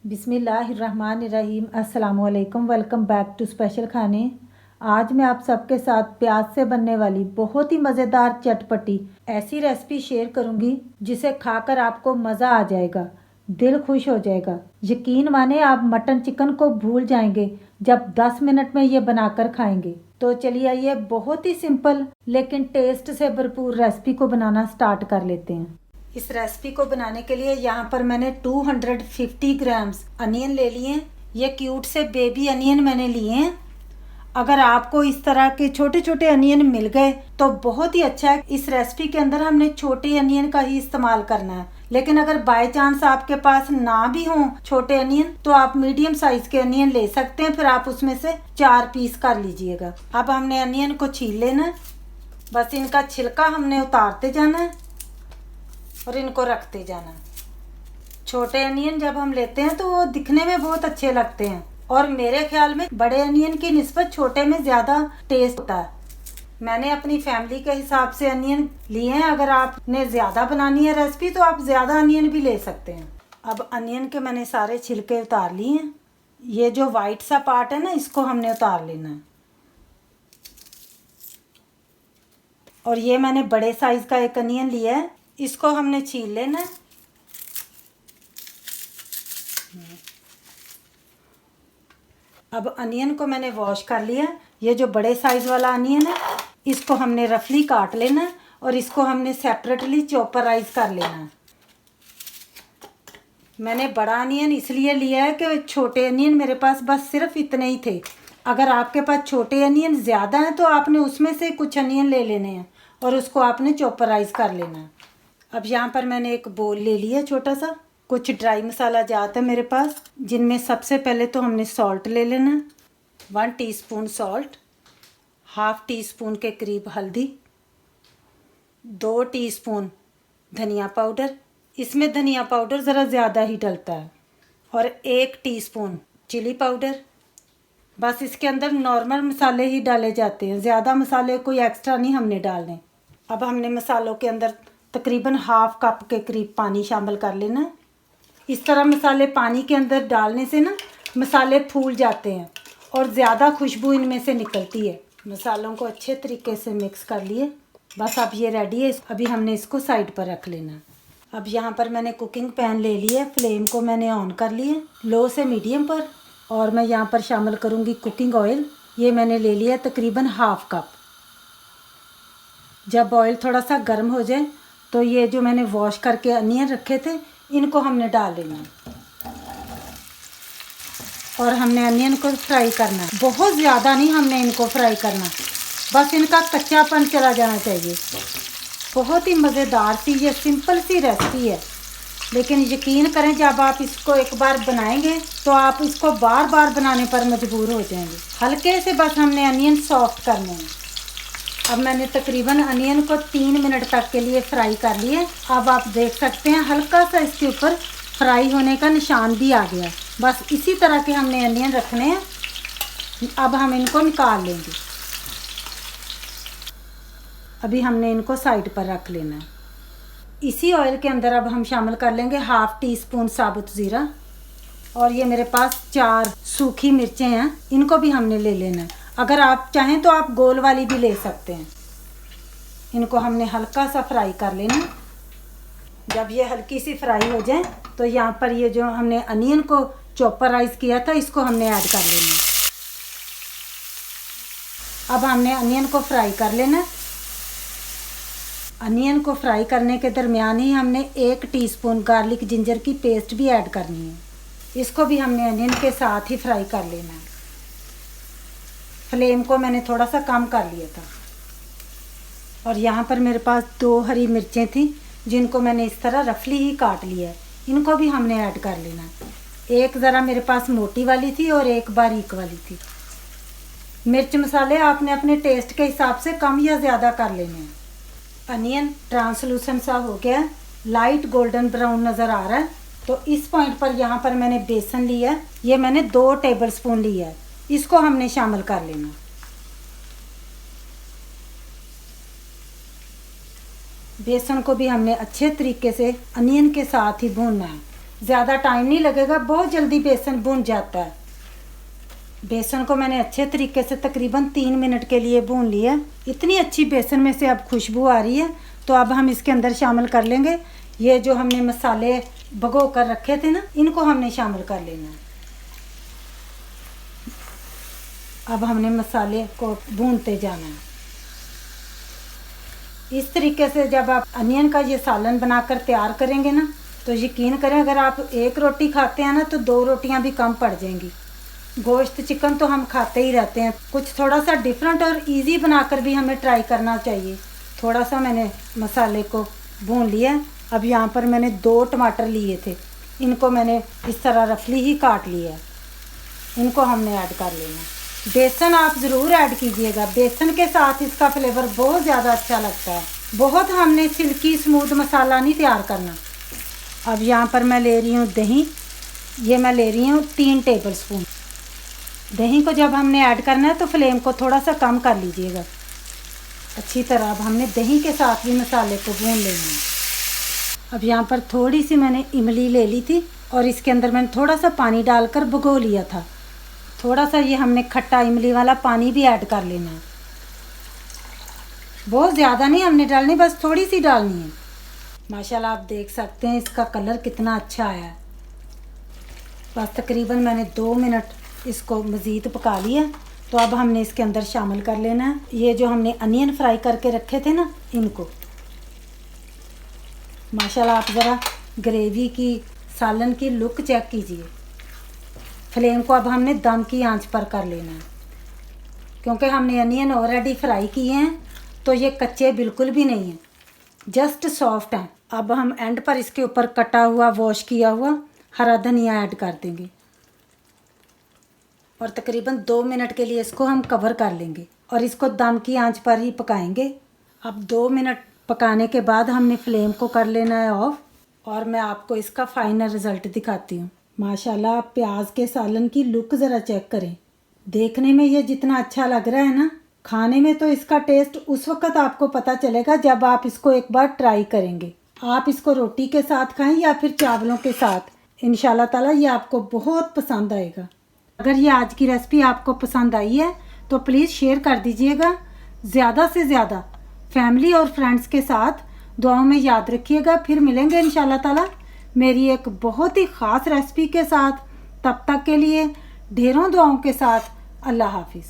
बिस्मिल्लाहिर्रहमानिर्रहीम। अस्सलामुअलैकुम। Welcome back to special खाने। आज मैं आप सबके साथ प्याज से बनने वाली बहुत ही मज़ेदार चटपटी ऐसी रेसिपी शेयर करूंगी जिसे खाकर आपको मज़ा आ जाएगा, दिल खुश हो जाएगा। यकीन माने आप मटन चिकन को भूल जाएंगे जब 10 मिनट में ये बनाकर खाएंगे। तो चलिए ये बहुत ही सिंपल लेकिन टेस्ट से भरपूर रेसिपी को बनाना स्टार्ट कर लेते हैं। इस रेसिपी को बनाने के लिए यहाँ पर मैंने 250 ग्राम्स अनियन ले लिए हैं। ये क्यूट से बेबी अनियन मैंने लिए हैं। अगर आपको इस तरह के छोटे छोटे अनियन मिल गए तो बहुत ही अच्छा है। इस रेसिपी के अंदर हमने छोटे अनियन का ही इस्तेमाल करना है, लेकिन अगर बाय चांस आपके पास ना भी हो छोटे अनियन तो आप मीडियम साइज के अनियन ले सकते हैं। फिर आप उसमें से 4 पीस कर लीजिएगा। अब हमने अनियन को छील लेना है। बस इनका छिलका हमने उतारते जाना है और इनको रखते जाना। छोटे अनियन जब हम लेते हैं तो वो दिखने में बहुत अच्छे लगते हैं और मेरे ख्याल में बड़े अनियन की निस्बत छोटे में ज़्यादा टेस्ट होता है। मैंने अपनी फैमिली के हिसाब से अनियन लिए हैं। अगर आपने ज़्यादा बनानी है रेसिपी तो आप ज़्यादा अनियन भी ले सकते हैं। अब अनियन के मैंने सारे छिलके उतार लिए हैं। ये जो वाइट सा पार्ट है ना, इसको हमने उतार लेना है। और ये मैंने बड़े साइज़ का एक अनियन लिया है, इसको हमने छील लेना है। अब अनियन को मैंने वॉश कर लिया। ये जो बड़े साइज़ वाला अनियन है इसको हमने रफली काट लेना है और इसको हमने सेपरेटली चॉपराइज कर लेना है। मैंने बड़ा अनियन इसलिए लिया है कि छोटे अनियन मेरे पास बस सिर्फ इतने ही थे। अगर आपके पास छोटे अनियन ज़्यादा हैं तो आपने उसमें से कुछ अनियन ले लेने हैं और उसको आपने चॉपराइज कर लेना है। अब यहाँ पर मैंने एक बोल ले लिया छोटा सा। कुछ ड्राई मसाला जात है मेरे पास, जिनमें सबसे पहले तो हमने सॉल्ट ले लेना है। 1 teaspoon salt, half tea spoon के करीब हल्दी, 2 टीस्पून धनिया पाउडर, इसमें धनिया पाउडर ज़रा ज़्यादा ही डलता है, और 1 टीस्पून चिली पाउडर। बस इसके अंदर नॉर्मल मसाले ही डाले जाते हैं, ज़्यादा मसाले कोई एक्स्ट्रा नहीं हमने डालने। अब हमने मसालों के अंदर तकरीबन हाफ कप के करीब पानी शामिल कर लेना है। इस तरह मसाले पानी के अंदर डालने से ना मसाले फूल जाते हैं और ज़्यादा खुशबू इनमें से निकलती है। मसालों को अच्छे तरीके से मिक्स कर लिए। बस अब ये रेडी है। अभी हमने इसको साइड पर रख लेना। अब यहाँ पर मैंने कुकिंग पैन ले लिया है। फ्लेम को मैंने ऑन कर लिया लो से मीडियम पर, और मैं यहाँ पर शामिल करूँगी कुकिंग ऑयल। ये मैंने ले लिया तकरीबन हाफ कप। जब ऑयल थोड़ा सा गर्म हो जाए तो ये जो मैंने वॉश करके अनियन रखे थे इनको हमने डाल लेना और हमने अनियन को फ्राई करना है। बहुत ज़्यादा नहीं हमने इनको फ्राई करना, बस इनका कच्चापन चला जाना चाहिए। बहुत ही मज़ेदार सी ये सिंपल सी रेसिपी है, लेकिन यकीन करें जब आप इसको एक बार बनाएंगे तो आप इसको बार बार बनाने पर मजबूर हो जाएंगे। हल्के से बस हमने अनियन सॉफ्ट करने हैं। अब मैंने तकरीबन अनियन को 3 मिनट तक के लिए फ्राई कर लिए। अब आप देख सकते हैं हल्का सा इसके ऊपर फ्राई होने का निशान भी आ गया। बस इसी तरह के हमने अनियन रखने हैं। अब हम इनको निकाल लेंगे। अभी हमने इनको साइड पर रख लेना है। इसी ऑयल के अंदर अब हम शामिल कर लेंगे हाफ टी स्पून साबुत ज़ीरा, और ये मेरे पास 4 सूखी मिर्चें हैं, इनको भी हमने ले लेना है। अगर आप चाहें तो आप गोल वाली भी ले सकते हैं। इनको हमने हल्का सा फ्राई कर लेना। जब ये हल्की सी फ्राई हो जाए तो यहाँ पर ये जो हमने अनियन को चॉपराइज किया था इसको हमने ऐड कर लेना। अब हमने अनियन को फ्राई कर लेना। अनियन को फ्राई करने के दरमियान ही हमने 1 टीस्पून गार्लिक जिंजर की पेस्ट भी ऐड करनी है। इसको भी हमने अनियन के साथ ही फ्राई कर लेना है। फ्लेम को मैंने थोड़ा सा कम कर लिया था। और यहाँ पर मेरे पास 2 हरी मिर्चें थी जिनको मैंने इस तरह रफली ही काट लिया है। इनको भी हमने ऐड कर लेना। एक ज़रा मेरे पास मोटी वाली थी और एक बारीक वाली थी। मिर्च मसाले आपने अपने टेस्ट के हिसाब से कम या ज़्यादा कर लेने हैं। अनियन ट्रांसलूसेंट सा हो गया, लाइट गोल्डन ब्राउन नज़र आ रहा है। तो इस पॉइंट पर यहाँ पर मैंने बेसन लिया है। ये मैंने 2 टेबल स्पून लिया है। इसको हमने शामिल कर लेना। बेसन को भी हमने अच्छे तरीके से अनियन के साथ ही भूनना है। ज़्यादा टाइम नहीं लगेगा, बहुत जल्दी बेसन भून जाता है। बेसन को मैंने अच्छे तरीके से तकरीबन 3 मिनट के लिए भून लिया। इतनी अच्छी बेसन में से अब खुशबू आ रही है। तो अब हम इसके अंदर शामिल कर लेंगे ये जो हमने मसाले भिगो कर रखे थे ना, इनको हमने शामिल कर लेना है। अब हमने मसाले को भूनते जाना है। इस तरीके से जब आप अनियन का ये सालन बनाकर तैयार करेंगे ना, तो यकीन करें अगर आप 1 रोटी खाते हैं ना तो 2 रोटियां भी कम पड़ जाएंगी। गोश्त चिकन तो हम खाते ही रहते हैं, कुछ थोड़ा सा डिफरेंट और इजी बनाकर भी हमें ट्राई करना चाहिए। थोड़ा सा मैंने मसाले को भून लिया। अब यहाँ पर मैंने 2 टमाटर लिए थे, इनको मैंने इस तरह रफली ही काट लिया। इनको हमने ऐड कर लेना। बेसन आप ज़रूर ऐड कीजिएगा, बेसन के साथ इसका फ्लेवर बहुत ज़्यादा अच्छा लगता है। बहुत हमने सिल्की स्मूथ मसाला नहीं तैयार करना। अब यहाँ पर मैं ले रही हूँ दही। ये मैं ले रही हूँ 3 टेबल स्पून। दही को जब हमने ऐड करना है तो फ्लेम को थोड़ा सा कम कर लीजिएगा अच्छी तरह। अब हमने दही के साथ भी मसाले को भून लेना है। अब यहाँ पर थोड़ी सी मैंने इमली ले ली थी और इसके अंदर मैंने थोड़ा सा पानी डालकर भिगो लिया था। थोड़ा सा ये हमने खट्टा इमली वाला पानी भी ऐड कर लेना है। बहुत ज़्यादा नहीं हमने डालनी, बस थोड़ी सी डालनी है। माशाल्लाह आप देख सकते हैं इसका कलर कितना अच्छा आया है। बस तकरीबन मैंने 2 मिनट इसको मज़ीद पका लिया। तो अब हमने इसके अंदर शामिल कर लेना है ये जो हमने अनियन फ्राई करके रखे थे ना, इनको। माशाल्लाह आप ज़रा ग्रेवी की सालन की लुक चेक कीजिए। फ्लेम को अब हमने दम की आंच पर कर लेना है, क्योंकि हमने अनियन ऑलरेडी फ्राई किए हैं तो ये कच्चे बिल्कुल भी नहीं हैं, जस्ट सॉफ्ट हैं। अब हम एंड पर इसके ऊपर कटा हुआ वॉश किया हुआ हरा धनिया ऐड कर देंगे और तकरीबन 2 मिनट के लिए इसको हम कवर कर लेंगे और इसको दम की आंच पर ही पकाएंगे। अब 2 मिनट पकाने के बाद हमने फ्लेम को कर लेना है ऑफ और मैं आपको इसका फाइनल रिज़ल्ट दिखाती हूँ। माशाल्लाह आप प्याज के सालन की लुक ज़रा चेक करें। देखने में ये जितना अच्छा लग रहा है ना, खाने में तो इसका टेस्ट उस वक्त आपको पता चलेगा जब आप इसको एक बार ट्राई करेंगे। आप इसको रोटी के साथ खाएं या फिर चावलों के साथ, इंशाल्लाह ताला ये आपको बहुत पसंद आएगा। अगर ये आज की रेसिपी आपको पसंद आई है तो प्लीज़ शेयर कर दीजिएगा ज़्यादा से ज़्यादा फैमिली और फ्रेंड्स के साथ। दुआओं में याद रखिएगा। फिर मिलेंगे इंशाल्लाह ताला मेरी एक बहुत ही ख़ास रेसिपी के साथ। तब तक के लिए ढेरों दुआओं के साथ अल्लाह हाफिज़।